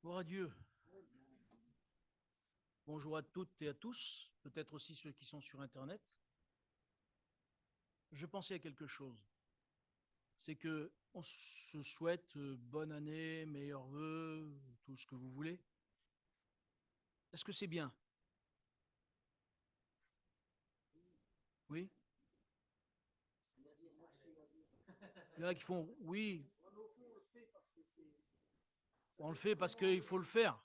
Gloire à Dieu. Bonjour à toutes et à tous, peut-être aussi ceux qui sont sur Internet. Je pensais à quelque chose. C'est que on se souhaite bonne année, meilleurs vœux, tout ce que vous voulez. Est-ce que c'est bien? Oui? Il y en a qui font oui, on le fait parce qu'il faut le faire.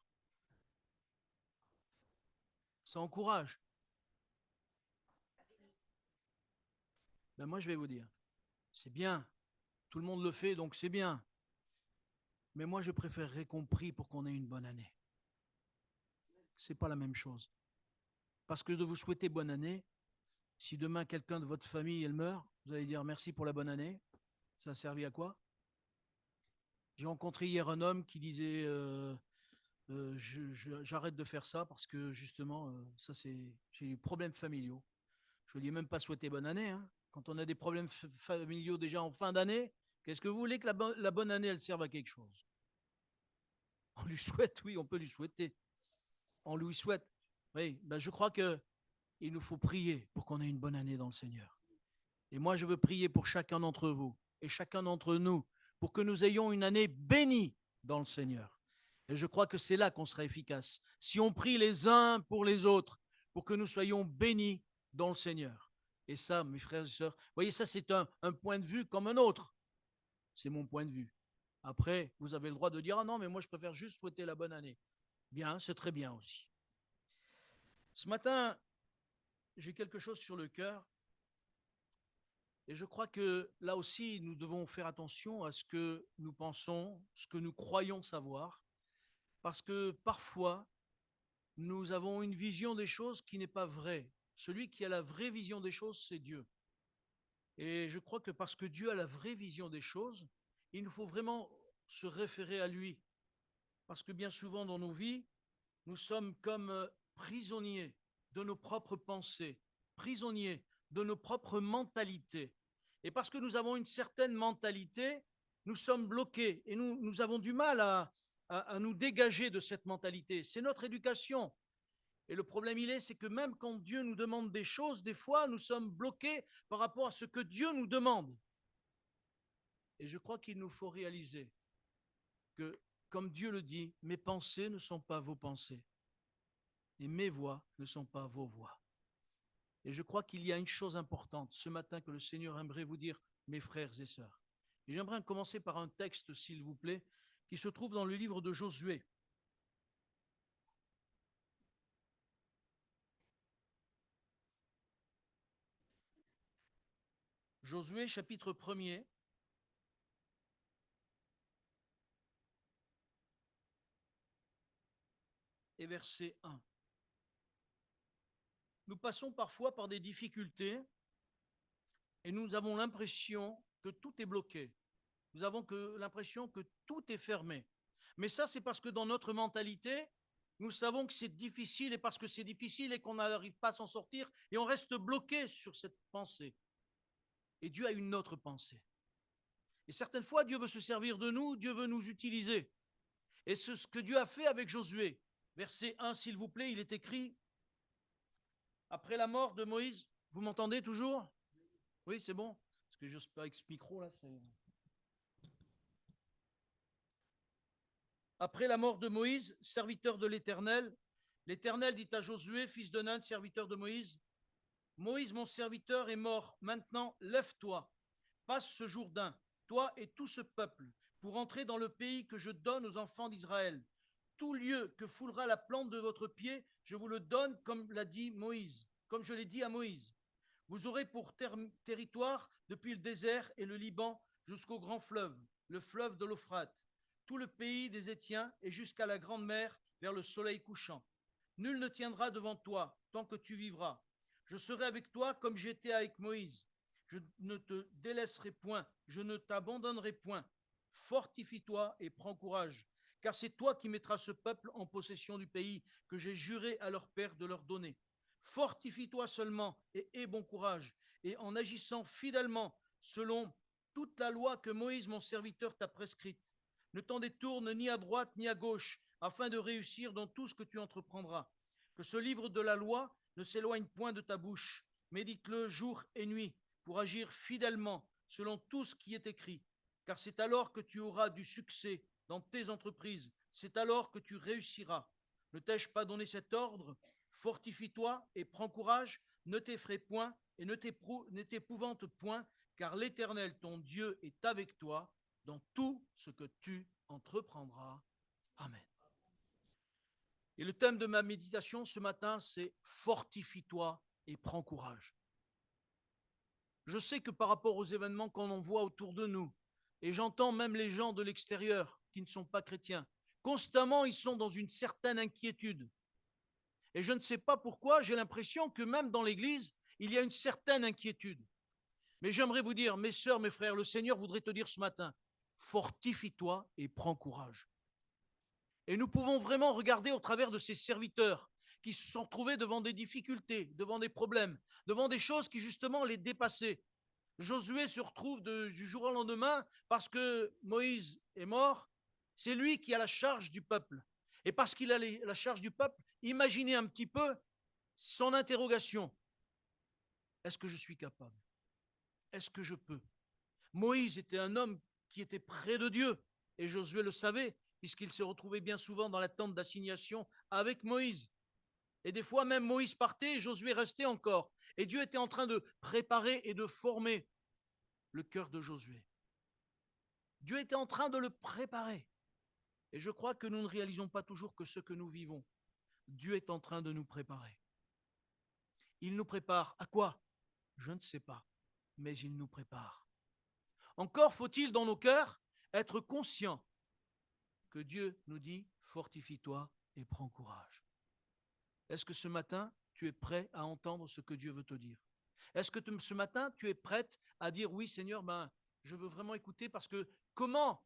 Ça encourage. Ben moi, je vais vous dire, c'est bien. Tout le monde le fait, donc c'est bien. Mais moi, je préférerais qu'on prie pour qu'on ait une bonne année. C'est pas la même chose. Parce que de vous souhaiter bonne année, si demain quelqu'un de votre famille elle meurt, vous allez dire merci pour la bonne année. Ça a servi à quoi? J'ai rencontré hier un homme qui disait j'arrête de faire ça parce que justement, ça c'est j'ai eu des problèmes familiaux. Je ne lui ai même pas souhaité bonne année. Hein. Quand on a des problèmes familiaux déjà en fin d'année, qu'est-ce que vous voulez que la bonne année elle serve à quelque chose? On lui souhaite, oui, on peut lui souhaiter. On lui souhaite. Oui, ben je crois que il nous faut prier pour qu'on ait une bonne année dans le Seigneur. Et moi, je veux prier pour chacun d'entre vous et chacun d'entre nous pour que nous ayons une année bénie dans le Seigneur. Et je crois que c'est là qu'on sera efficace. Si on prie les uns pour les autres, pour que nous soyons bénis dans le Seigneur. Et ça, mes frères et sœurs, vous voyez, ça, c'est un point de vue comme un autre. C'est mon point de vue. Après, vous avez le droit de dire, ah non, mais moi, je préfère juste souhaiter la bonne année. Bien, c'est très bien aussi. Ce matin, j'ai quelque chose sur le cœur. Et je crois que là aussi, nous devons faire attention à ce que nous pensons, ce que nous croyons savoir, parce que parfois, nous avons une vision des choses qui n'est pas vraie. Celui qui a la vraie vision des choses, c'est Dieu. Et je crois que parce que Dieu a la vraie vision des choses, il nous faut vraiment se référer à lui. Parce que bien souvent dans nos vies, nous sommes comme prisonniers de nos propres pensées, prisonniers de nos propres mentalités. Et parce que nous avons une certaine mentalité, nous sommes bloqués et nous avons du mal à nous dégager de cette mentalité. C'est notre éducation. Et le problème, c'est que même quand Dieu nous demande des choses, des fois, nous sommes bloqués par rapport à ce que Dieu nous demande. Et je crois qu'il nous faut réaliser que, comme Dieu le dit, mes pensées ne sont pas vos pensées et mes voix ne sont pas vos voix. Et je crois qu'il y a une chose importante ce matin que le Seigneur aimerait vous dire, mes frères et sœurs. Et j'aimerais commencer par un texte, s'il vous plaît, qui se trouve dans le livre de Josué. Josué, chapitre 1er. Et verset 1. Nous passons parfois par des difficultés et nous avons l'impression que tout est bloqué. Nous avons l'impression que tout est fermé. Mais ça, c'est parce que dans notre mentalité, nous savons que c'est difficile et parce que c'est difficile et qu'on n'arrive pas à s'en sortir et on reste bloqué sur cette pensée. Et Dieu a une autre pensée. Et certaines fois, Dieu veut se servir de nous, Dieu veut nous utiliser. Et c'est ce que Dieu a fait avec Josué. Verset 1, s'il vous plaît, il est écrit, après la mort de Moïse, vous m'entendez toujours? Oui, c'est bon? Parce que je n'ose pas avec ce micro là. Après la mort de Moïse, serviteur de l'Éternel, l'Éternel dit à Josué, fils de Nun, serviteur de Moïse, Moïse, mon serviteur, est mort. Maintenant, lève-toi, passe ce Jourdain, toi et tout ce peuple, pour entrer dans le pays que je donne aux enfants d'Israël. Tout lieu que foulera la plante de votre pied, je vous le donne comme l'a dit Moïse, comme je l'ai dit à Moïse. Vous aurez pour territoire depuis le désert et le Liban jusqu'au grand fleuve, le fleuve de l'Euphrate, tout le pays des Étiens et jusqu'à la grande mer vers le soleil couchant. Nul ne tiendra devant toi tant que tu vivras. Je serai avec toi comme j'étais avec Moïse. Je ne te délaisserai point, je ne t'abandonnerai point. Fortifie-toi et prends courage, car c'est toi qui mettras ce peuple en possession du pays que j'ai juré à leur père de leur donner. Fortifie-toi seulement et aie bon courage, et en agissant fidèlement selon toute la loi que Moïse, mon serviteur, t'a prescrite. Ne t'en détourne ni à droite ni à gauche, afin de réussir dans tout ce que tu entreprendras. Que ce livre de la loi ne s'éloigne point de ta bouche. Médite-le jour et nuit pour agir fidèlement selon tout ce qui est écrit. Car c'est alors que tu auras du succès dans tes entreprises. C'est alors que tu réussiras. Ne t'ai-je pas donné cet ordre? Fortifie-toi et prends courage. Ne t'effraie point et ne t'épouvante point, car l'Éternel, ton Dieu, est avec toi dans tout ce que tu entreprendras. Amen. Et le thème de ma méditation ce matin, c'est fortifie-toi et prends courage. Je sais que par rapport aux événements qu'on voit autour de nous, et j'entends même les gens de l'extérieur qui ne sont pas chrétiens, constamment ils sont dans une certaine inquiétude. Et je ne sais pas pourquoi, j'ai l'impression que même dans l'Église, il y a une certaine inquiétude. Mais j'aimerais vous dire, mes sœurs, mes frères, le Seigneur voudrait te dire ce matin, fortifie-toi et prends courage. Et nous pouvons vraiment regarder au travers de ces serviteurs qui se sont trouvés devant des difficultés, devant des problèmes, devant des choses qui justement les dépassaient. Josué se retrouve du jour au lendemain parce que Moïse est mort. C'est lui qui a la charge du peuple. Et parce qu'il a la charge du peuple, imaginez un petit peu son interrogation. Est-ce que je suis capable? Est-ce que je peux? Moïse était un homme qui était près de Dieu, et Josué le savait, puisqu'il se retrouvait bien souvent dans la tente d'assignation avec Moïse. Et des fois, même Moïse partait et Josué restait encore. Et Dieu était en train de préparer et de former le cœur de Josué. Dieu était en train de le préparer. Et je crois que nous ne réalisons pas toujours que ce que nous vivons, Dieu est en train de nous préparer. Il nous prépare à quoi? Je ne sais pas, mais il nous prépare. Encore faut-il dans nos cœurs être conscients que Dieu nous dit fortifie-toi et prends courage. Est-ce que ce matin, tu es prêt à entendre ce que Dieu veut te dire? Est-ce que ce matin, tu es prête à dire oui Seigneur, je veux vraiment écouter parce que comment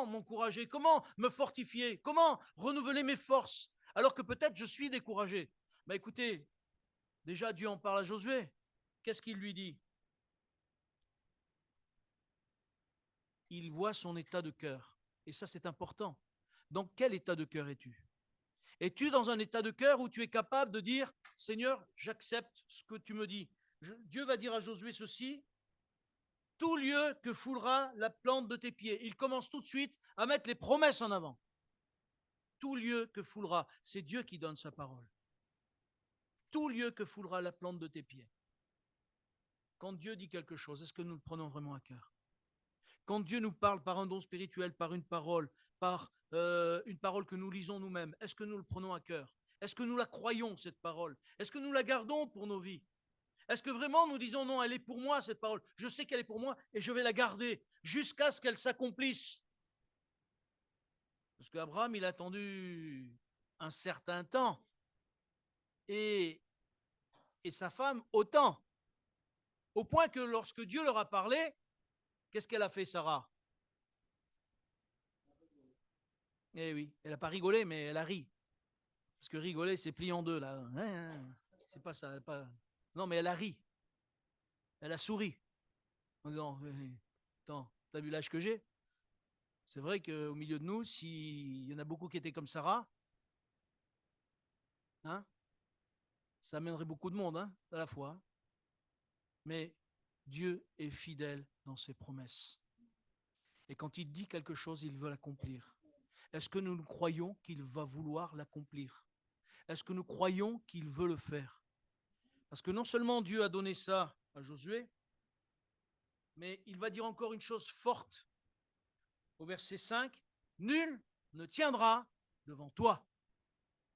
m'encourager? Comment me fortifier? Comment renouveler mes forces alors que peut-être je suis découragé? Écoutez, déjà Dieu en parle à Josué. Qu'est-ce qu'il lui dit? Il voit son état de cœur. Et ça, c'est important. Dans quel état de cœur es-tu? Es-tu dans un état de cœur où tu es capable de dire, Seigneur, j'accepte ce que tu me dis? Dieu va dire à Josué ceci, tout lieu que foulera la plante de tes pieds. Il commence tout de suite à mettre les promesses en avant. Tout lieu que foulera, c'est Dieu qui donne sa parole. Tout lieu que foulera la plante de tes pieds. Quand Dieu dit quelque chose, est-ce que nous le prenons vraiment à cœur? Quand Dieu nous parle par un don spirituel, par une parole que nous lisons nous-mêmes, est-ce que nous le prenons à cœur? Est-ce que nous la croyons, cette parole? Est-ce que nous la gardons pour nos vies? Est-ce que vraiment nous disons non, elle est pour moi, cette parole? Je sais qu'elle est pour moi et je vais la garder jusqu'à ce qu'elle s'accomplisse. Parce qu'Abraham, il a attendu un certain temps et sa femme autant. Au point que lorsque Dieu leur a parlé, qu'est-ce qu'elle a fait, Sarah? Eh oui, elle n'a pas rigolé, mais elle a ri. Parce que rigoler, c'est plié en deux, là. C'est pas ça. Pas... Non, mais elle a ri. Elle a souri. En disant, attends, t'as vu l'âge que j'ai? C'est vrai qu'au milieu de nous, s'il y en a beaucoup qui étaient comme Sarah, hein, ça amènerait beaucoup de monde, hein, à la fois. Mais Dieu est fidèle dans ses promesses. Et quand il dit quelque chose, il veut l'accomplir. Est-ce que nous croyons qu'il va vouloir l'accomplir? Est-ce que nous croyons qu'il veut le faire? Parce que non seulement Dieu a donné ça à Josué, mais il va dire encore une chose forte. Au verset 5, nul ne tiendra devant toi.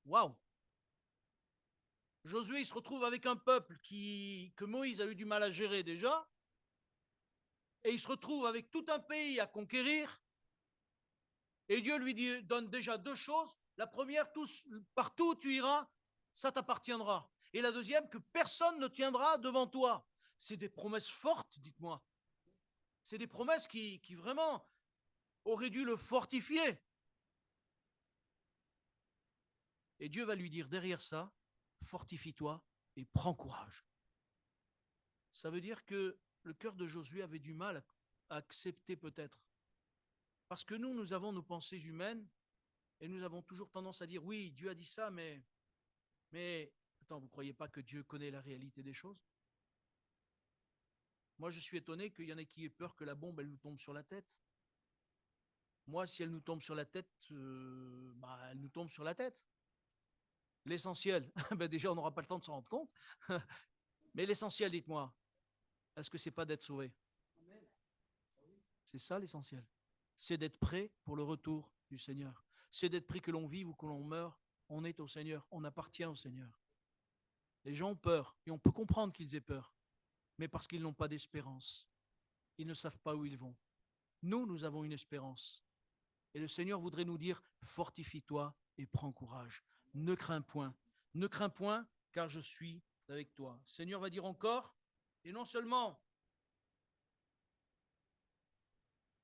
Waouh! Josué, il se retrouve avec un peuple que Moïse a eu du mal à gérer déjà, et il se retrouve avec tout un pays à conquérir, et Dieu lui donne déjà deux choses. La première, partout où tu iras, ça t'appartiendra. Et la deuxième, que personne ne tiendra devant toi. C'est des promesses fortes, dites-moi. C'est des promesses qui vraiment auraient dû le fortifier. Et Dieu va lui dire derrière ça, fortifie-toi et prends courage. Ça veut dire que le cœur de Josué avait du mal à accepter peut-être Parce que nous avons nos pensées humaines et nous avons toujours tendance à dire, oui, Dieu a dit ça, mais attends, vous ne croyez pas que Dieu connaît la réalité des choses? Moi, je suis étonné qu'il y en ait qui aient peur que la bombe, elle nous tombe sur la tête. Moi, si elle nous tombe sur la tête, elle nous tombe sur la tête. L'essentiel, déjà, on n'aura pas le temps de s'en rendre compte. Mais l'essentiel, dites-moi, est-ce que c'est pas d'être sauvé? C'est ça l'essentiel. C'est d'être prêt pour le retour du Seigneur. C'est d'être prêt que l'on vive ou que l'on meure. On est au Seigneur, on appartient au Seigneur. Les gens ont peur et on peut comprendre qu'ils aient peur, mais parce qu'ils n'ont pas d'espérance. Ils ne savent pas où ils vont. Nous avons une espérance. Et le Seigneur voudrait nous dire, fortifie-toi et prends courage. Ne crains point. Ne crains point, car je suis avec toi. Le Seigneur va dire encore, et non seulement,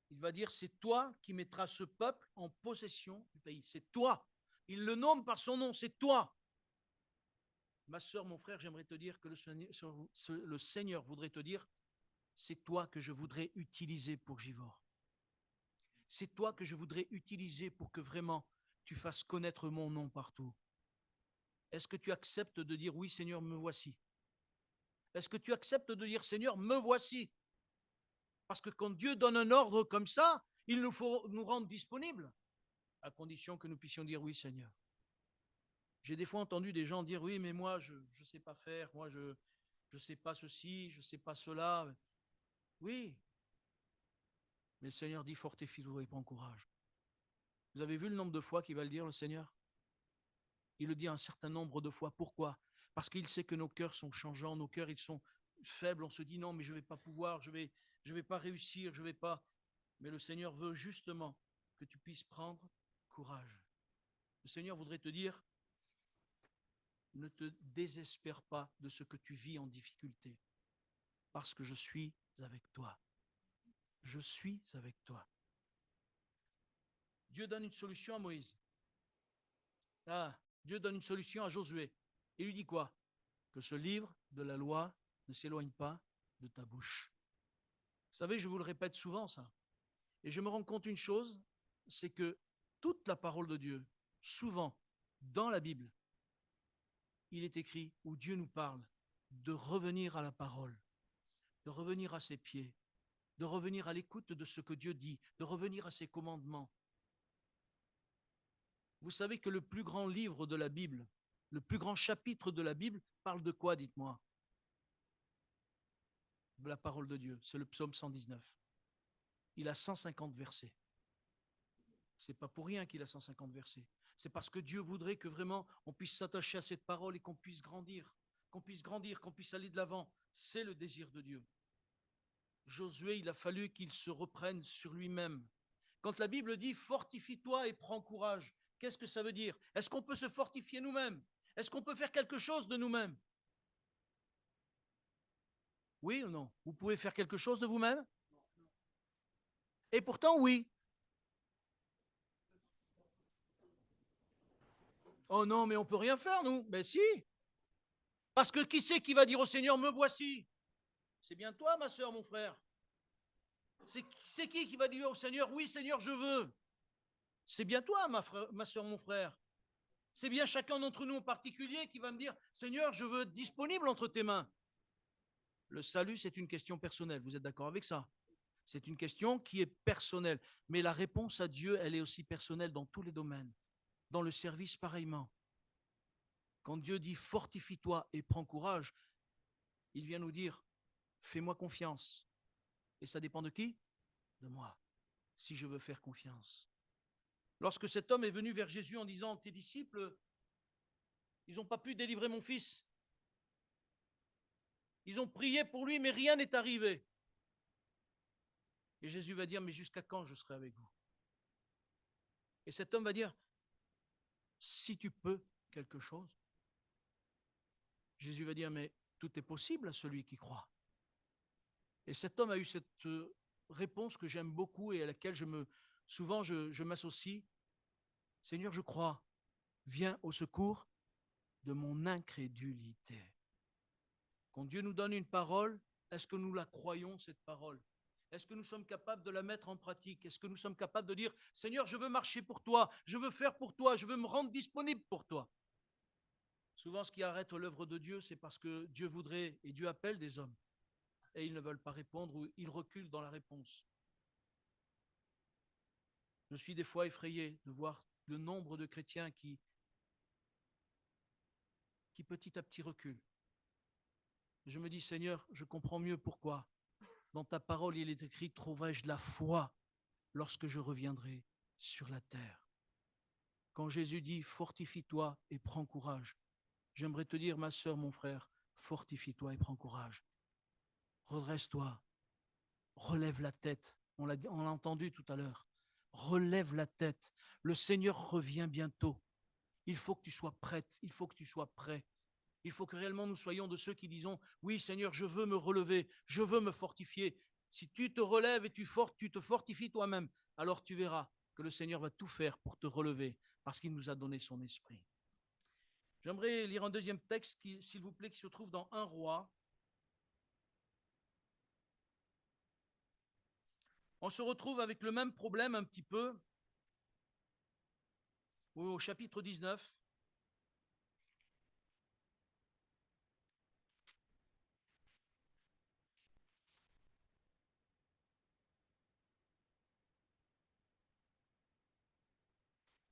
il va dire, c'est toi qui mettras ce peuple en possession du pays. C'est toi. Il le nomme par son nom, c'est toi. Ma soeur, mon frère, j'aimerais te dire que le Seigneur voudrait te dire, c'est toi que je voudrais utiliser pour Givor. C'est toi que je voudrais utiliser pour que vraiment tu fasses connaître mon nom partout. Est-ce que tu acceptes de dire, oui Seigneur, me voici? Est-ce que tu acceptes de dire, Seigneur, me voici? Parce que quand Dieu donne un ordre comme ça, il nous faut nous rendre disponibles, à condition que nous puissions dire, oui Seigneur. J'ai des fois entendu des gens dire, oui, mais moi, je ne sais pas faire, moi, je ne sais pas ceci, je ne sais pas cela. Oui, mais le Seigneur dit, fortifie-toi et prends courage. Vous avez vu le nombre de fois qu'il va le dire, le Seigneur? Il le dit un certain nombre de fois. Pourquoi? Parce qu'il sait que nos cœurs sont changeants, nos cœurs, ils sont faibles. On se dit, non, mais je ne vais pas pouvoir, je vais pas réussir, je ne vais pas. Mais le Seigneur veut justement que tu puisses prendre courage. Le Seigneur voudrait te dire, ne te désespère pas de ce que tu vis en difficulté, parce que je suis avec toi. Je suis avec toi. Dieu donne une solution à Moïse. Dieu donne une solution à Josué. Il lui dit quoi? Que ce livre de la loi ne s'éloigne pas de ta bouche. Vous savez, je vous le répète souvent, ça. Et je me rends compte une chose, c'est que toute la parole de Dieu, souvent, dans la Bible, il est écrit où Dieu nous parle de revenir à la parole, de revenir à ses pieds, de revenir à l'écoute de ce que Dieu dit, de revenir à ses commandements. Vous savez que le plus grand livre de la Bible, le plus grand chapitre de la Bible parle de quoi, dites-moi? De la parole de Dieu, c'est le psaume 119. Il a 150 versets. C'est pas pour rien qu'il a 150 versets. C'est parce que Dieu voudrait que vraiment on puisse s'attacher à cette parole et qu'on puisse grandir, qu'on puisse aller de l'avant. C'est le désir de Dieu. Josué, il a fallu qu'il se reprenne sur lui-même. Quand la Bible dit fortifie-toi et prends courage, qu'est-ce que ça veut dire? Est-ce qu'on peut se fortifier nous-mêmes? Est-ce qu'on peut faire quelque chose de nous-mêmes? Oui ou non? Vous pouvez faire quelque chose de vous-même? Et pourtant, oui. Oh non, mais on ne peut rien faire, nous. Ben si. Parce que qui c'est qui va dire au Seigneur, me voici? C'est bien toi, ma soeur, mon frère. C'est qui va dire au Seigneur, oui, Seigneur, je veux? C'est bien toi, ma soeur, mon frère. C'est bien chacun d'entre nous en particulier qui va me dire, Seigneur, je veux être disponible entre tes mains. Le salut, c'est une question personnelle. Vous êtes d'accord avec ça? C'est une question qui est personnelle. Mais la réponse à Dieu, elle est aussi personnelle dans tous les domaines. Dans le service, pareillement. Quand Dieu dit fortifie-toi et prends courage, il vient nous dire fais-moi confiance. Et ça dépend de qui? De moi, si je veux faire confiance. Lorsque cet homme est venu vers Jésus en disant tes disciples, ils n'ont pas pu délivrer mon fils. Ils ont prié pour lui, mais rien n'est arrivé. Et Jésus va dire mais jusqu'à quand je serai avec vous? Et cet homme va dire si tu peux quelque chose. Jésus va dire mais tout est possible à celui qui croit. Et cet homme a eu cette réponse que j'aime beaucoup et à laquelle souvent je m'associe. Seigneur, je crois, viens au secours de mon incrédulité. Quand Dieu nous donne une parole, est-ce que nous la croyons, cette parole? Est-ce que nous sommes capables de la mettre en pratique? Est-ce que nous sommes capables de dire, Seigneur, je veux marcher pour toi, je veux faire pour toi, je veux me rendre disponible pour toi? Souvent, ce qui arrête l'œuvre de Dieu, c'est parce que Dieu voudrait et Dieu appelle des hommes et ils ne veulent pas répondre ou ils reculent dans la réponse. Je suis des fois effrayé de voir le nombre de chrétiens qui petit à petit reculent. Je me dis, Seigneur, je comprends mieux pourquoi. Dans ta parole, il est écrit, trouverai-je de la foi lorsque je reviendrai sur la terre. Quand Jésus dit, fortifie-toi et prends courage, j'aimerais te dire, ma sœur, mon frère, fortifie-toi et prends courage. Redresse-toi, relève la tête. On l'a entendu tout à l'heure. Relève la tête. Le Seigneur revient bientôt. Il faut que tu sois prête, il faut que tu sois prêt. Il faut que réellement nous soyons de ceux qui disons, oui Seigneur, je veux me relever, je veux me fortifier. Si tu te relèves et tu te fortifies toi-même, alors tu verras que le Seigneur va tout faire pour te relever, parce qu'il nous a donné son esprit. J'aimerais lire un deuxième texte, s'il vous plaît, qui se trouve dans 1 Roi. On se retrouve avec le même problème un petit peu, au chapitre 19.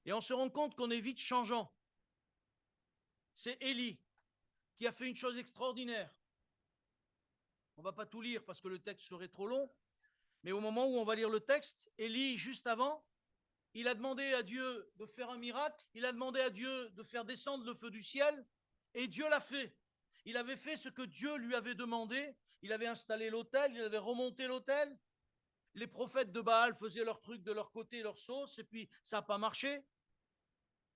Et on se rend compte qu'on est vite changeant. C'est Élie qui a fait une chose extraordinaire. On ne va pas tout lire parce que le texte serait trop long, mais au moment où on va lire le texte, Élie, juste avant, il a demandé à Dieu de faire un miracle, il a demandé à Dieu de faire descendre le feu du ciel, et Dieu l'a fait. Il avait fait ce que Dieu lui avait demandé, il avait installé l'autel, il avait remonté l'autel, les prophètes de Baal faisaient leur truc de leur côté, leur sauce, et puis ça n'a pas marché.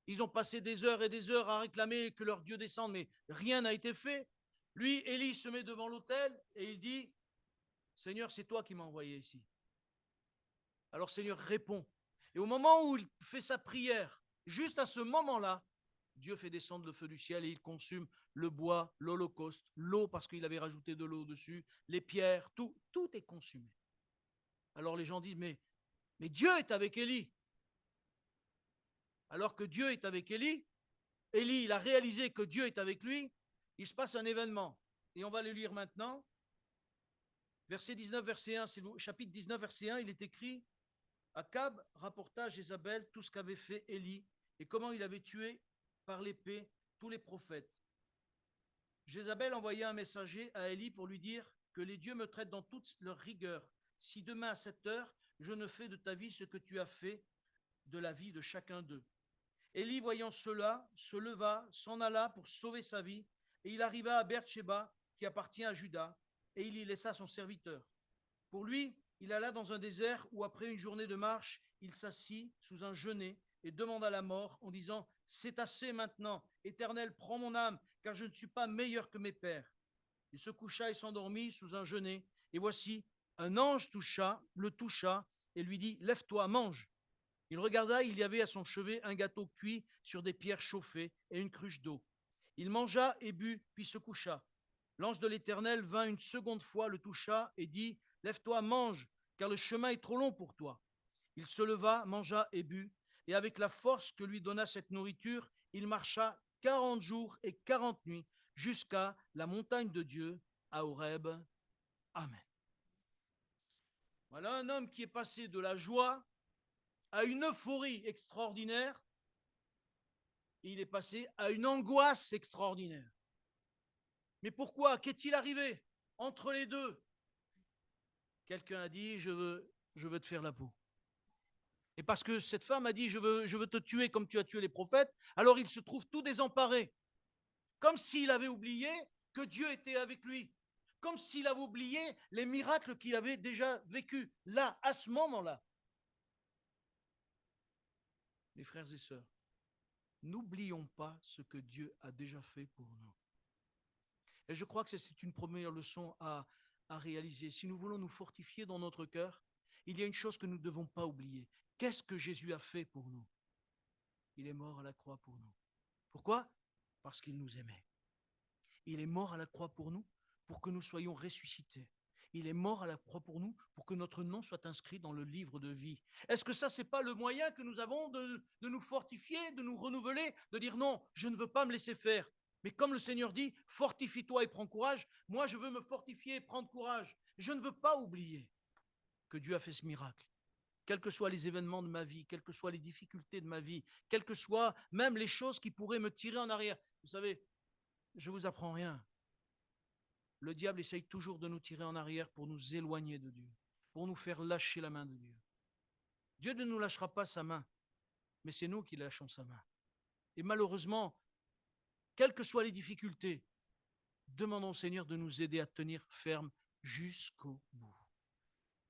Ils ont passé des heures et des heures à réclamer que leur Dieu descende, mais rien n'a été fait. Lui, Élie se met devant l'autel et il dit, Seigneur, c'est toi qui m'as envoyé ici. Alors Seigneur répond. Et au moment où il fait sa prière, juste à ce moment-là, Dieu fait descendre le feu du ciel et il consume le bois, l'holocauste, l'eau parce qu'il avait rajouté de l'eau dessus, les pierres, tout est consumé. Alors les gens disent, mais Dieu est avec Élie. Alors que Dieu est avec Élie, Élie, il a réalisé que Dieu est avec lui, il se passe un événement. Et on va le lire maintenant. Verset 19, verset 1, chapitre 19, verset 1, il est écrit, Akab rapporta à Jézabel tout ce qu'avait fait Élie et comment il avait tué par l'épée tous les prophètes. Jézabel envoya un messager à Élie pour lui dire que les dieux me traitent dans toute leur rigueur. Si demain à 7 heures, je ne fais de ta vie ce que tu as fait de la vie de chacun d'eux. Élie, voyant cela, se leva, s'en alla pour sauver sa vie, et il arriva à Beersheba, qui appartient à Juda, et il y laissa son serviteur. Pour lui, il alla dans un désert où, après une journée de marche, il s'assit sous un genêt et demanda la mort en disant « C'est assez maintenant, Éternel, prends mon âme, car je ne suis pas meilleur que mes pères. » Il se coucha et s'endormit sous un genêt, et voici, un ange le toucha et lui dit « Lève-toi, mange !» Il regarda, il y avait à son chevet un gâteau cuit sur des pierres chauffées et une cruche d'eau. Il mangea et but, puis se coucha. L'ange de l'Éternel vint une seconde fois, le toucha et dit « Lève-toi, mange, car le chemin est trop long pour toi. » Il se leva, mangea et but, et avec la force que lui donna cette nourriture, il marcha 40 jours et 40 nuits jusqu'à la montagne de Dieu, à Horeb. Amen. Voilà un homme qui est passé de la joie à une euphorie extraordinaire, et il est passé à une angoisse extraordinaire. Mais pourquoi? Qu'est-il arrivé entre les deux? Quelqu'un a dit, je veux te faire la peau. Et parce que cette femme a dit, je veux te tuer comme tu as tué les prophètes, alors il se trouve tout désemparé. Comme s'il avait oublié que Dieu était avec lui. Comme s'il avait oublié les miracles qu'il avait déjà vécus là, à ce moment-là. Mes frères et sœurs, n'oublions pas ce que Dieu a déjà fait pour nous. Et je crois que c'est une première leçon à réaliser. Si nous voulons nous fortifier dans notre cœur, il y a une chose que nous ne devons pas oublier. Qu'est-ce que Jésus a fait pour nous? Il est mort à la croix pour nous. Pourquoi? Parce qu'il nous aimait. Il est mort à la croix pour nous, pour que nous soyons ressuscités. Il est mort à la croix pour nous, pour que notre nom soit inscrit dans le livre de vie. Est-ce que ça, c'est pas le moyen que nous avons de nous fortifier, de nous renouveler, de dire non, je ne veux pas me laisser faire. Mais comme le Seigneur dit, fortifie-toi et prends courage, moi je veux me fortifier et prendre courage. Je ne veux pas oublier que Dieu a fait ce miracle. Quels que soient les événements de ma vie, quelles que soient les difficultés de ma vie, quelles que soient même les choses qui pourraient me tirer en arrière. Vous savez, je ne vous apprends rien. Le diable essaye toujours de nous tirer en arrière pour nous éloigner de Dieu, pour nous faire lâcher la main de Dieu. Dieu ne nous lâchera pas sa main, mais c'est nous qui lâchons sa main. Et malheureusement, quelles que soient les difficultés, demandons au Seigneur de nous aider à tenir ferme jusqu'au bout.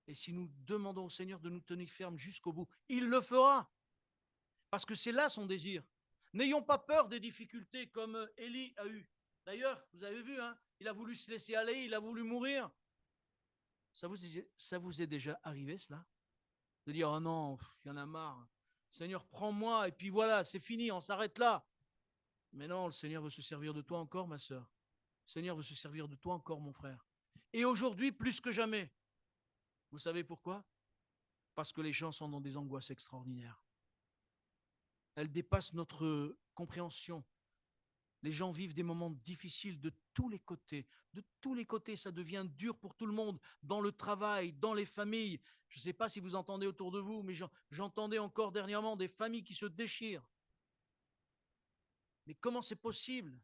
Et si nous demandons au Seigneur de nous tenir ferme jusqu'au bout, il le fera. Parce que c'est là son désir. N'ayons pas peur des difficultés comme Élie a eu. D'ailleurs, vous avez vu, hein, il a voulu se laisser aller, il a voulu mourir. Ça vous est déjà arrivé, cela? De dire, oh non, il y en a marre. Seigneur, prends-moi, et puis voilà, c'est fini, on s'arrête là. Mais non, le Seigneur veut se servir de toi encore, ma sœur. Le Seigneur veut se servir de toi encore, mon frère. Et aujourd'hui, plus que jamais. Vous savez pourquoi? Parce que les gens sont dans des angoisses extraordinaires. Elles dépassent notre compréhension. Les gens vivent des moments difficiles de tous les côtés. De tous les côtés, ça devient dur pour tout le monde, dans le travail, dans les familles. Je ne sais pas si vous entendez autour de vous, mais j'entendais encore dernièrement des familles qui se déchirent. Mais comment c'est possible?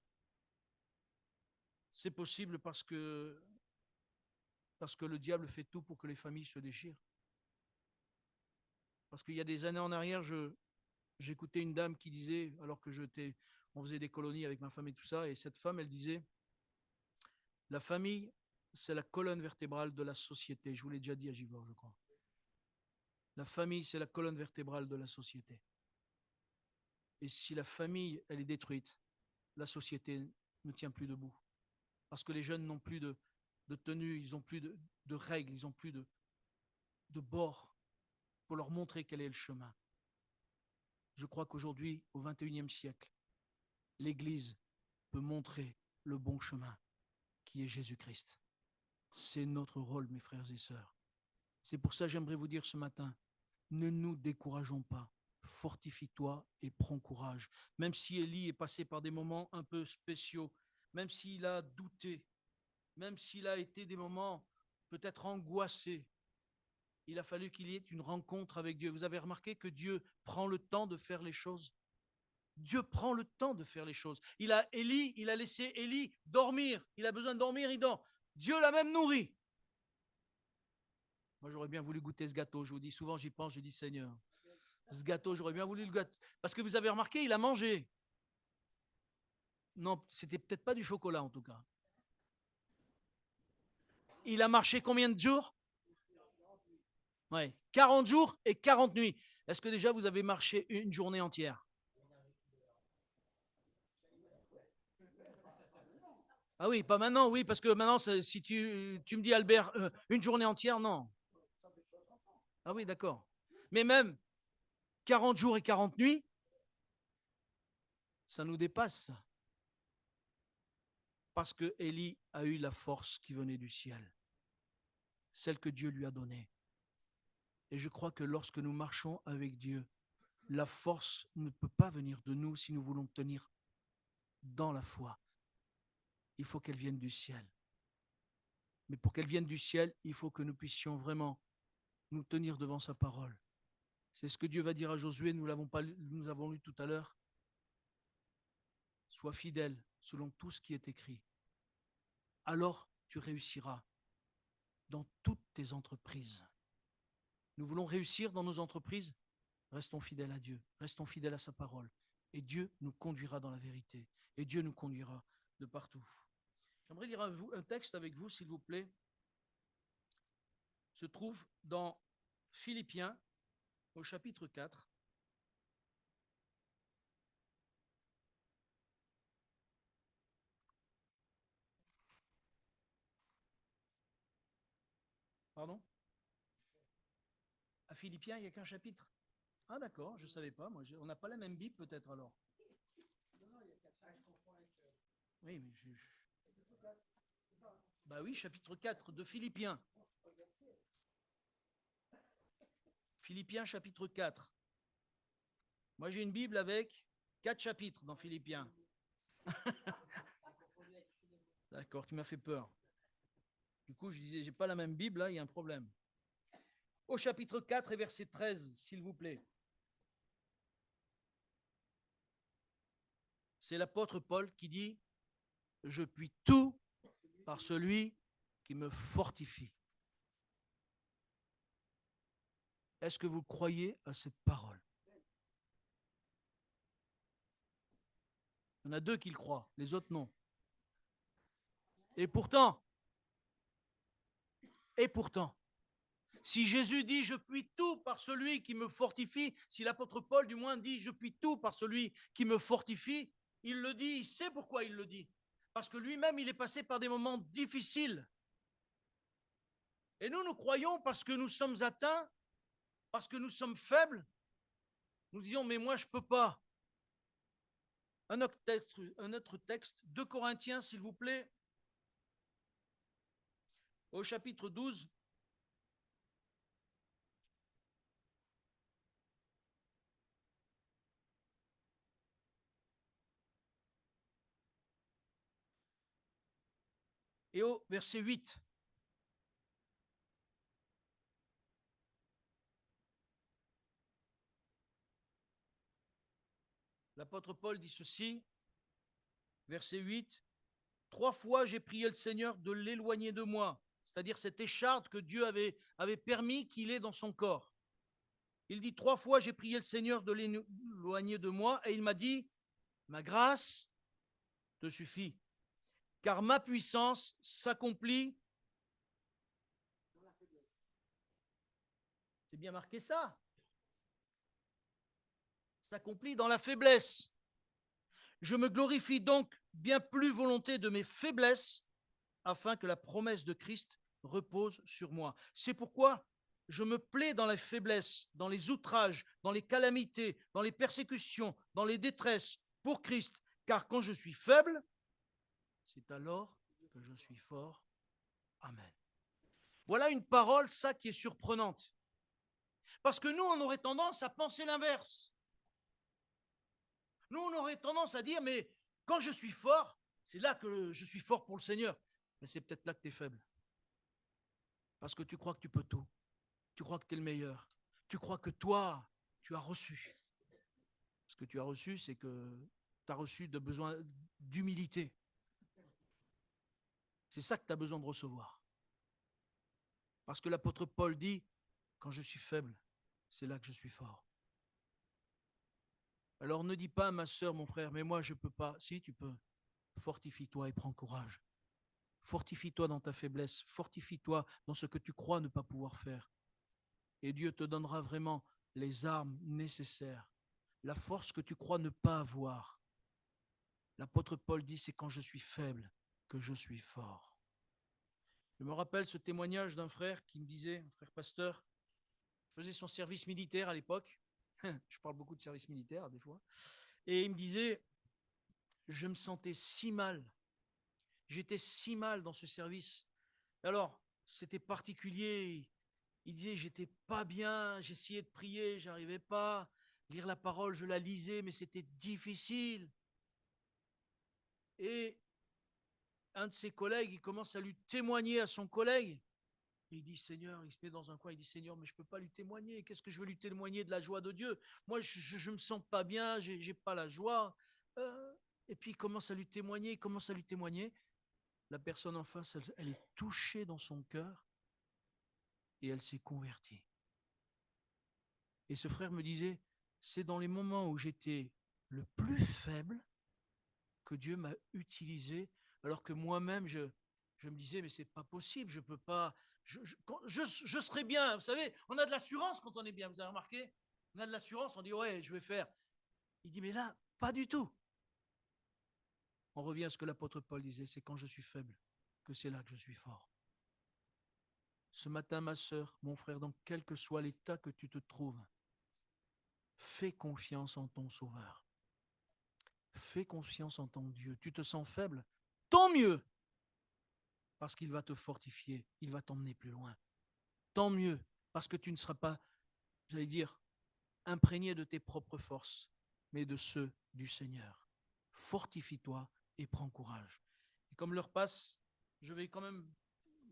C'est possible parce que le diable fait tout pour que les familles se déchirent. Parce qu'il y a des années en arrière, j'écoutais une dame qui disait, alors que on faisait des colonies avec ma femme et tout ça, et cette femme, elle disait, la famille, c'est la colonne vertébrale de la société. Je vous l'ai déjà dit à Givor, je crois. La famille, c'est la colonne vertébrale de la société. Et si la famille, elle est détruite, la société ne tient plus debout. Parce que les jeunes n'ont plus de tenue, ils n'ont plus de règles, ils n'ont plus de bord pour leur montrer quel est le chemin. Je crois qu'aujourd'hui, au XXIe siècle, l'Église peut montrer le bon chemin, qui est Jésus-Christ. C'est notre rôle, mes frères et sœurs. C'est pour ça que j'aimerais vous dire ce matin, ne nous décourageons pas. Fortifie-toi et prends courage. Même si Élie est passé par des moments un peu spéciaux, même s'il a douté, même s'il a été des moments peut-être angoissés, il a fallu qu'il y ait une rencontre avec Dieu. Vous avez remarqué que Dieu prend le temps de faire les choses. Dieu prend le temps de faire les choses. Il a laissé Élie dormir. Il a besoin de dormir, il dort. Dieu l'a même nourri. Moi, j'aurais bien voulu goûter ce gâteau. Je vous dis souvent, j'y pense, je dis Seigneur, ce gâteau, j'aurais bien voulu le gâteau. Parce que vous avez remarqué, il a mangé. Non, c'était peut-être pas du chocolat en tout cas. Il a marché combien de jours? Ouais, 40 jours et 40 nuits. Est-ce que déjà vous avez marché une journée entière? Ah oui, pas maintenant, oui, parce que maintenant, si tu me dis, Albert, une journée entière, non. Ah oui, d'accord. Mais même 40 jours et 40 nuits, ça nous dépasse. Parce que Élie a eu la force qui venait du ciel, celle que Dieu lui a donnée. Et je crois que lorsque nous marchons avec Dieu, la force ne peut pas venir de nous si nous voulons tenir dans la foi. Il faut qu'elle vienne du ciel. Mais pour qu'elle vienne du ciel, il faut que nous puissions vraiment nous tenir devant sa parole. C'est ce que Dieu va dire à Josué, nous avons lu tout à l'heure. Sois fidèle selon tout ce qui est écrit. Alors tu réussiras dans toutes tes entreprises. Nous voulons réussir dans nos entreprises. Restons fidèles à Dieu, restons fidèles à sa parole. Et Dieu nous conduira dans la vérité. Et Dieu nous conduira de partout. J'aimerais lire un texte avec vous, s'il vous plaît. Se trouve dans Philippiens, au chapitre 4. Pardon? À Philippiens, il n'y a qu'un chapitre. Ah d'accord, je ne savais pas. Moi, on n'a pas la même Bible peut-être alors. Oui, mais Bah oui, chapitre 4 de Philippiens. Philippiens, chapitre 4. Moi, j'ai une Bible avec 4 chapitres dans Philippiens. D'accord, tu m'as fait peur. Du coup, je disais, j'ai pas la même Bible, là, il y a un problème. Au chapitre 4 et verset 13, s'il vous plaît. C'est l'apôtre Paul qui dit, je puis tout par celui qui me fortifie. Est-ce que vous croyez à cette parole? Il y en a 2 qui le croient, les autres non. Et pourtant, si Jésus dit je puis tout par celui qui me fortifie, si l'apôtre Paul du moins dit je puis tout par celui qui me fortifie, il le dit, il sait pourquoi il le dit. Parce que lui-même, il est passé par des moments difficiles. Et nous croyons parce que nous sommes atteints, parce que nous sommes faibles. Nous disons, mais moi, je ne peux pas. Un autre texte, 2 Corinthiens, s'il vous plaît, au chapitre 12. Et au verset 8. L'apôtre Paul dit ceci, verset 8. 3 fois, j'ai prié le Seigneur de l'éloigner de moi, c'est-à-dire cette écharpe que Dieu avait permis qu'il ait dans son corps. Il dit 3 fois, j'ai prié le Seigneur de l'éloigner de moi, et il m'a dit, ma grâce te suffit, car ma puissance s'accomplit. C'est bien marqué ça. S'accomplit dans la faiblesse. Je me glorifie donc bien plus volontiers de mes faiblesses, afin que la promesse de Christ repose sur moi. C'est pourquoi je me plais dans les faiblesses, dans les outrages, dans les calamités, dans les persécutions, dans les détresses pour Christ, car quand je suis faible, c'est alors que je suis fort. Amen. Voilà une parole, ça, qui est surprenante. Parce que nous, on aurait tendance à penser l'inverse. Nous, on aurait tendance à dire, mais quand je suis fort, c'est là que je suis fort pour le Seigneur. Mais c'est peut-être là que tu es faible. Parce que tu crois que tu peux tout. Tu crois que tu es le meilleur. Tu crois que toi, tu as reçu. Ce que tu as reçu, c'est que tu as reçu de besoin d'humilité. C'est ça que tu as besoin de recevoir. Parce que l'apôtre Paul dit, quand je suis faible, c'est là que je suis fort. Alors ne dis pas, ma sœur, mon frère, mais moi je ne peux pas. Si, tu peux. Fortifie-toi et prends courage. Fortifie-toi dans ta faiblesse. Fortifie-toi dans ce que tu crois ne pas pouvoir faire. Et Dieu te donnera vraiment les armes nécessaires, la force que tu crois ne pas avoir. L'apôtre Paul dit, c'est quand je suis faible que je suis fort. Je me rappelle ce témoignage d'un frère qui me disait, un frère pasteur, faisait son service militaire à l'époque. Je parle beaucoup de service militaire des fois. Et il me disait, je me sentais si mal. J'étais si mal dans ce service. Alors, c'était particulier. Il disait, j'étais pas bien, j'essayais de prier, j'arrivais pas. Lire la parole, je la lisais, mais c'était difficile. Et un de ses collègues, il commence à lui témoigner à son collègue. Et il dit, Seigneur, il se met dans un coin, il dit, Seigneur, mais je ne peux pas lui témoigner. Qu'est-ce que je veux lui témoigner de la joie de Dieu? Moi, je ne me sens pas bien, je n'ai pas la joie. Et puis, il commence à lui témoigner, il commence à lui témoigner. La personne en face, elle est touchée dans son cœur et elle s'est convertie. Et ce frère me disait, c'est dans les moments où j'étais le plus faible que Dieu m'a utilisé, alors que moi-même, je me disais, mais c'est pas possible, je peux pas, je serai bien. Vous savez, on a de l'assurance quand on est bien, vous avez remarqué? On a de l'assurance, on dit, ouais, je vais faire. Il dit, mais là, pas du tout. On revient à ce que l'apôtre Paul disait, c'est quand je suis faible que c'est là que je suis fort. Ce matin, ma sœur, mon frère, dans quel que soit l'état que tu te trouves, fais confiance en ton Sauveur. Fais confiance en ton Dieu. Tu te sens faible? Tant mieux! parce qu'il va te fortifier, il va t'emmener plus loin. Tant mieux, parce que tu ne seras pas, j'allais dire, imprégné de tes propres forces, mais de ceux du Seigneur. Fortifie-toi et prends courage. Et comme l'heure passe, je vais quand même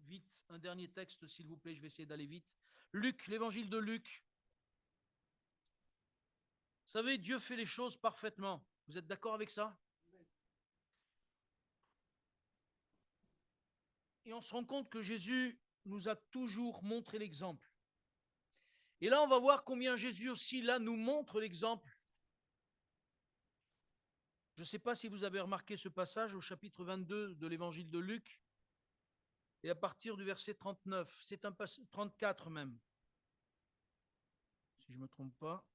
vite, un dernier texte, s'il vous plaît, je vais essayer d'aller vite. Luc, l'évangile de Luc. Vous savez, Dieu fait les choses parfaitement. Vous êtes d'accord avec ça? Et on se rend compte que Jésus nous a toujours montré l'exemple. Et là, on va voir combien Jésus aussi, là, nous montre l'exemple. Je ne sais pas si vous avez remarqué ce passage au chapitre 22 de l'évangile de Luc, et à partir du verset 39, c'est un passage 34 même, si je ne me trompe pas.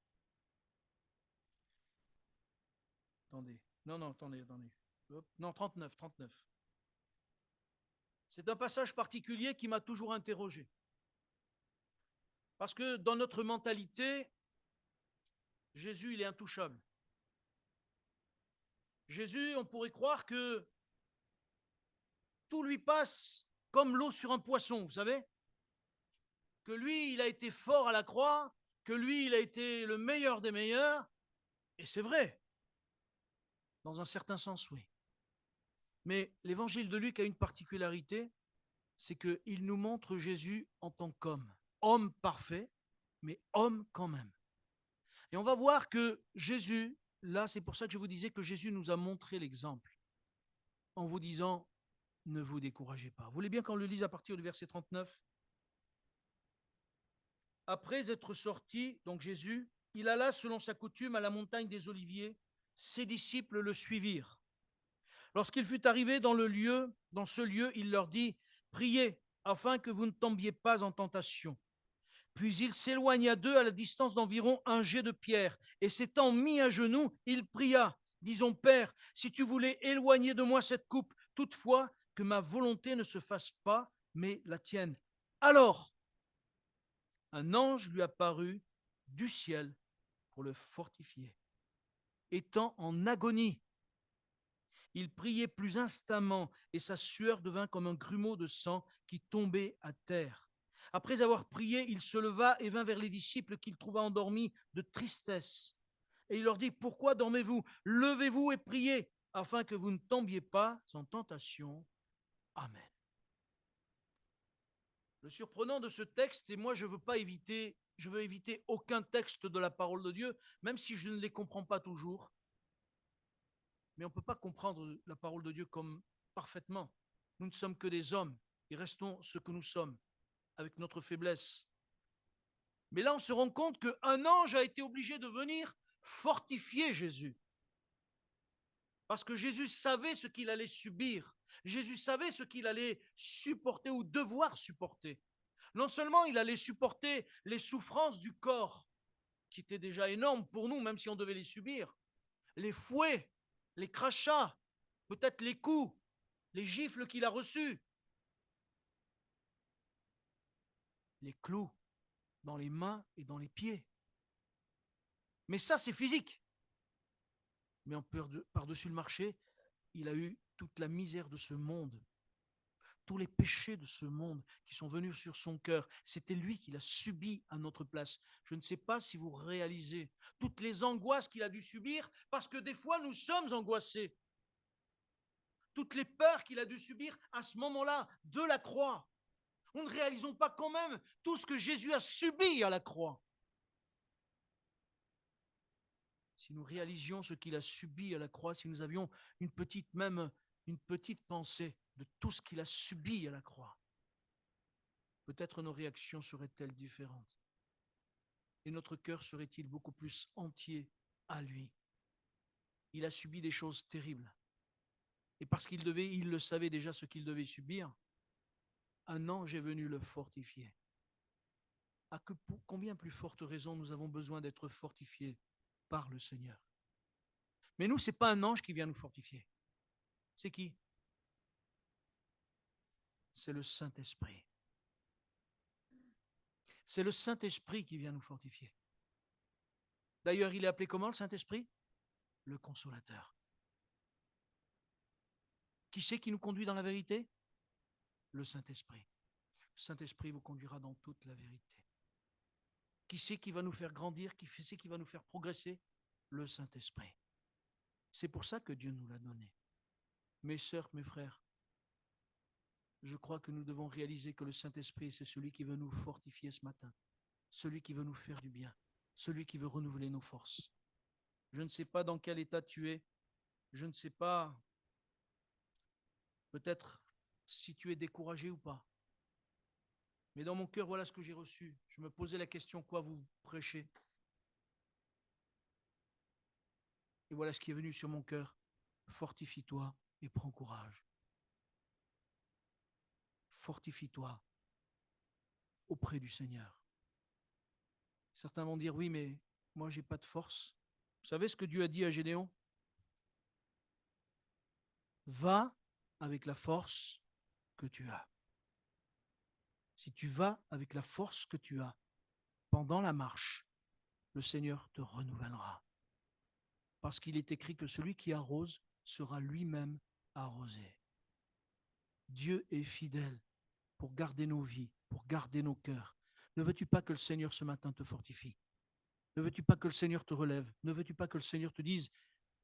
Attendez, non, attendez. Hop. Non, 39. C'est un passage particulier qui m'a toujours interrogé. Parce que dans notre mentalité, Jésus, il est intouchable. Jésus, on pourrait croire que tout lui passe comme l'eau sur un poisson, vous savez? Que lui, il a été fort à la croix, que lui, il a été le meilleur des meilleurs. Et c'est vrai, dans un certain sens, oui. Mais l'évangile de Luc a une particularité, c'est qu'il nous montre Jésus en tant qu'homme. Homme parfait, mais homme quand même. Et on va voir que Jésus, là, c'est pour ça que je vous disais que Jésus nous a montré l'exemple, en vous disant, ne vous découragez pas. Vous voulez bien qu'on le lise à partir du verset 39? Après être sorti, donc Jésus, il alla selon sa coutume à la montagne des Oliviers. Ses disciples le suivirent. Lorsqu'il fut arrivé dans ce lieu, il leur dit, priez afin que vous ne tombiez pas en tentation. Puis il s'éloigna d'eux à la distance d'environ un jet de pierre, et s'étant mis à genoux, il pria, disons, Père, si tu voulais éloigner de moi cette coupe, toutefois que ma volonté ne se fasse pas, mais la tienne. Alors, un ange lui apparut du ciel pour le fortifier. Étant en agonie, il priait plus instamment, et sa sueur devint comme un grumeau de sang qui tombait à terre. Après avoir prié, il se leva et vint vers les disciples qu'il trouva endormis de tristesse. Et il leur dit, pourquoi dormez-vous? Levez-vous et priez, afin que vous ne tombiez pas en tentation. Amen. Le surprenant de ce texte, et moi je veux éviter aucun texte de la parole de Dieu, même si je ne les comprends pas toujours, mais on ne peut pas comprendre la parole de Dieu comme parfaitement. Nous ne sommes que des hommes et restons ce que nous sommes, avec notre faiblesse. Mais là, on se rend compte qu'un ange a été obligé de venir fortifier Jésus. Parce que Jésus savait ce qu'il allait subir. Jésus savait ce qu'il allait supporter ou devoir supporter. Non seulement il allait supporter les souffrances du corps, qui étaient déjà énormes pour nous, même si on devait les subir, les fouets, les crachats, peut-être les coups, les gifles qu'il a reçus, les clous dans les mains et dans les pieds. Mais ça, c'est physique. Mais par-dessus le marché, il a eu toute la misère de ce monde, tous les péchés de ce monde qui sont venus sur son cœur. C'était lui qui l'a subi à notre place. Je ne sais pas si vous réalisez toutes les angoisses qu'il a dû subir, parce que des fois, nous sommes angoissés. Toutes les peurs qu'il a dû subir à ce moment-là de la croix. Nous ne réalisons pas quand même tout ce que Jésus a subi à la croix. Si nous réalisions ce qu'il a subi à la croix, si nous avions une petite pensée de tout ce qu'il a subi à la croix, peut-être nos réactions seraient-elles différentes. Et notre cœur serait-il beaucoup plus entier à lui. Il a subi des choses terribles. Et parce il le savait déjà ce qu'il devait subir, un ange est venu le fortifier. À combien plus forte raison nous avons besoin d'être fortifiés par le Seigneur. Mais nous, ce n'est pas un ange qui vient nous fortifier. C'est qui? C'est le Saint-Esprit. C'est le Saint-Esprit qui vient nous fortifier. D'ailleurs, il est appelé comment, le Saint-Esprit? Le Consolateur. Qui c'est qui nous conduit dans la vérité? Le Saint-Esprit. Le Saint-Esprit vous conduira dans toute la vérité. Qui c'est qui va nous faire grandir? Qui c'est qui va nous faire progresser? Le Saint-Esprit. C'est pour ça que Dieu nous l'a donné. Mes sœurs, mes frères, je crois que nous devons réaliser que le Saint-Esprit, c'est celui qui veut nous fortifier ce matin, celui qui veut nous faire du bien, celui qui veut renouveler nos forces. Je ne sais pas dans quel état tu es, je ne sais pas peut-être si tu es découragé ou pas. Mais dans mon cœur, voilà ce que j'ai reçu. Je me posais la question, quoi vous prêchez? Et voilà ce qui est venu sur mon cœur. Fortifie-toi et prends courage. Fortifie-toi auprès du Seigneur. Certains vont dire, oui, mais moi, je n'ai pas de force. Vous savez ce que Dieu a dit à Gédéon? Va avec la force que tu as. Si tu vas avec la force que tu as pendant la marche, le Seigneur te renouvellera. Parce qu'il est écrit que celui qui arrose sera lui-même arrosé. Dieu est fidèle pour garder nos vies, pour garder nos cœurs. Ne veux-tu pas que le Seigneur ce matin te fortifie? Ne veux-tu pas que le Seigneur te relève? Ne veux-tu pas que le Seigneur te dise,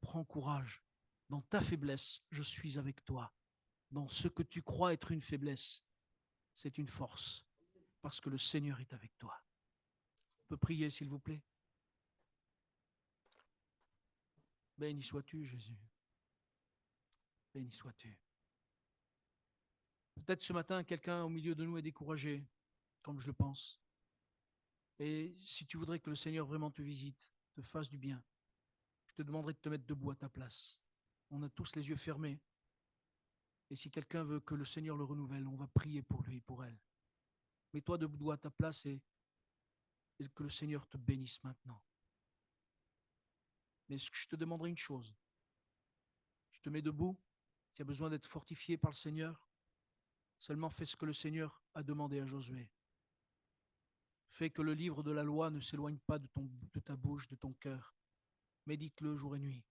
prends courage, dans ta faiblesse, je suis avec toi. Dans ce que tu crois être une faiblesse, c'est une force, parce que le Seigneur est avec toi. On peut prier, s'il vous plaît? Béni sois-tu, Jésus. Béni sois-tu. Peut-être ce matin, quelqu'un au milieu de nous est découragé, comme je le pense. Et si tu voudrais que le Seigneur vraiment te visite, te fasse du bien, je te demanderai de te mettre debout à ta place. On a tous les yeux fermés. Et si quelqu'un veut que le Seigneur le renouvelle, on va prier pour lui, pour elle. Mets-toi debout à ta place et que le Seigneur te bénisse maintenant. Mais je te demanderai une chose. Tu te mets debout, tu as besoin d'être fortifié par le Seigneur. Seulement fais ce que le Seigneur a demandé à Josué. Fais que le livre de la loi ne s'éloigne pas de ta bouche, de ton cœur. Médite-le jour et nuit.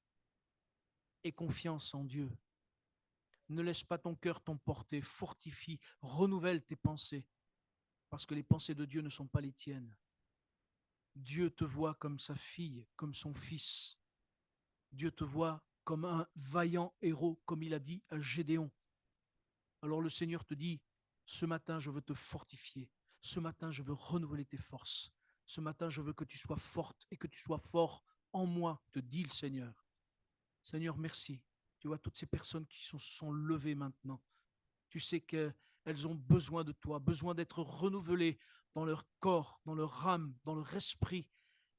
Aie confiance en Dieu. Ne laisse pas ton cœur t'emporter. Fortifie, renouvelle tes pensées. Parce que les pensées de Dieu ne sont pas les tiennes. Dieu te voit comme sa fille, comme son fils. Dieu te voit comme un vaillant héros, comme il a dit à Gédéon. Alors le Seigneur te dit, ce matin, je veux te fortifier. Ce matin, je veux renouveler tes forces. Ce matin, je veux que tu sois forte et que tu sois fort en moi, te dit le Seigneur. Seigneur, merci. Tu vois toutes ces personnes qui sont levées maintenant. Tu sais qu'elles ont besoin de toi, besoin d'être renouvelées dans leur corps, dans leur âme, dans leur esprit,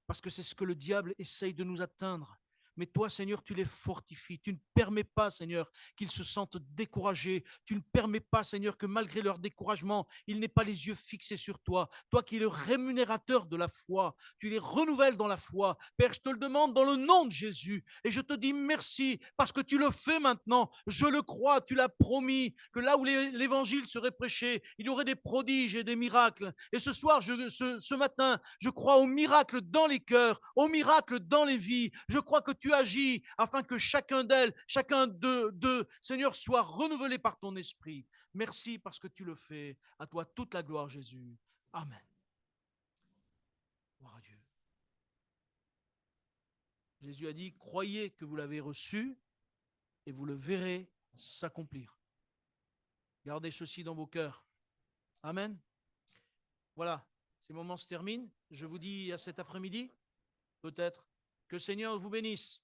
parce que c'est ce que le diable essaye de nous atteindre. Mais toi, Seigneur, tu les fortifies. Tu ne permets pas, Seigneur, qu'ils se sentent découragés. Tu ne permets pas, Seigneur, que malgré leur découragement, ils n'aient pas les yeux fixés sur toi. Toi qui es le rémunérateur de la foi, tu les renouvelles dans la foi. Père, je te le demande dans le nom de Jésus. Et je te dis merci parce que tu le fais maintenant. Je le crois, tu l'as promis que là où l'évangile serait prêché, il y aurait des prodiges et des miracles. Et ce soir, ce matin, je crois aux miracles dans les cœurs, aux miracles dans les vies. Je crois que tu agis afin que chacun d'elles, chacun d'eux, Seigneur, soit renouvelé par ton esprit. Merci parce que tu le fais. À toi toute la gloire, Jésus. Amen. Gloire à Dieu. Jésus a dit, croyez que vous l'avez reçu et vous le verrez s'accomplir. Gardez ceci dans vos cœurs. Amen. Voilà, ces moments se terminent. Je vous dis à cet après-midi, peut-être, que le Seigneur vous bénisse.